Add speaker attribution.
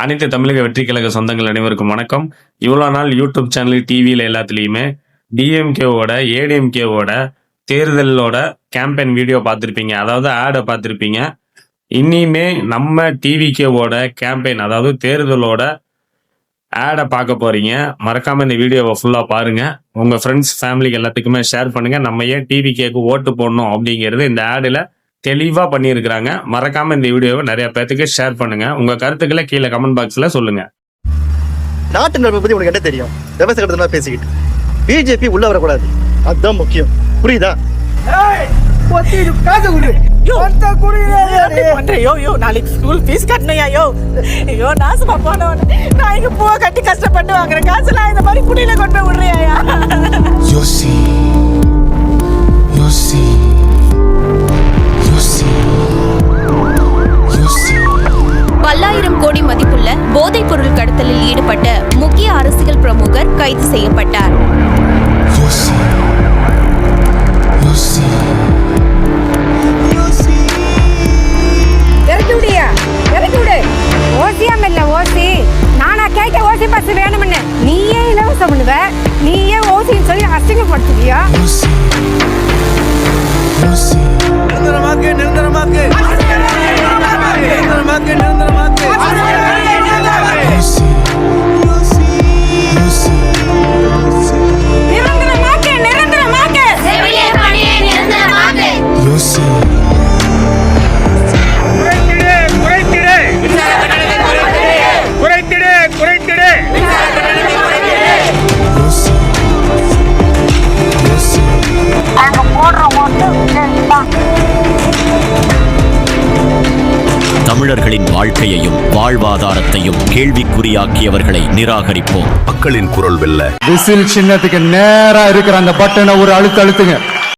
Speaker 1: அனைத்து தமிழக வெற்றி கழக சொந்தங்கள் அனைவருக்கும் வணக்கம். இவ்வளோ நாள் யூடியூப் சேனல், டிவியில் எல்லாத்துலேயுமே டிஎம்கேவோட ஏடிஎம்கேவோட தேர்தலோட கேம்பெயின் வீடியோ பார்த்துருப்பீங்க, அதாவது ஆடை பார்த்துருப்பீங்க. இனிமே நம்ம டிவிகேவோட கேம்பெயின், அதாவது தேர்தலோட ஆடை பார்க்க போறீங்க. மறக்காம இந்த வீடியோவை ஃபுல்லாக பாருங்க. உங்க ஃப்ரெண்ட்ஸ், ஃபேமிலிக்கு எல்லாத்துக்குமே ஷேர் பண்ணுங்க. நம்ம ஏன் டிவிகேக்கு ஓட்டு போடணும் அப்படிங்கிறது இந்த ஆடில் தெளிவா பண்ணியிருக்கிறாங்க. மறக்காம இந்த வீடியோவை நிறைய பேருக்கு ஷேர் பண்ணுங்க. உங்க கருத்துக்களை கீழே கமெண்ட் பாக்ஸ்ல சொல்லுங்க.
Speaker 2: நாட்டு நடப்பு பத்தி உனக்கு என்ன தெரியும்? விவசாயத்தை பேசிக்கிட்டு பிஜேபி உள்ள வரக்கூடாது, அதுதான் முக்கியம். புரியுதா?
Speaker 3: நாளைக்கு ஸ்கூல் ஃபீஸ் கட்டணையா? ஐயோ நாசமா போனவன், நான் இங்க பூவை கட்டி கஷ்டப்பட்டு வாங்குற காசுலாம் இந்த மாதிரி குடியில கொண்டு போய் விடுறியா?
Speaker 4: பல்லாயிரம் கோடி மதிப்புள்ள போதைப் பொருள் கடத்தலில் ஈடுபட்ட முக்கிய அரசியல் பிரமுகர் கைது செய்யப்பட்டார்.
Speaker 5: ஓசி நானா கேட்ட ஓசி பஸ் வேணும்னு நீயே இலவசம் பண்ணுவ, நீயே ஓசின்னு சொல்லி அசிங்கப்படுத்துவியா?
Speaker 6: தமிழர்களின் வாழ்க்கையையும் வாழ்வாதாரத்தையும் கேள்விக்குறியாக்கியவர்களை நிராகரிப்போம். மக்களின் குரல் வெல்ல
Speaker 7: விசில் சின்னத்துக்கு நேரா இருக்கிற அந்த பட்டனை ஒரு அழுத்தம் அழுத்துங்க.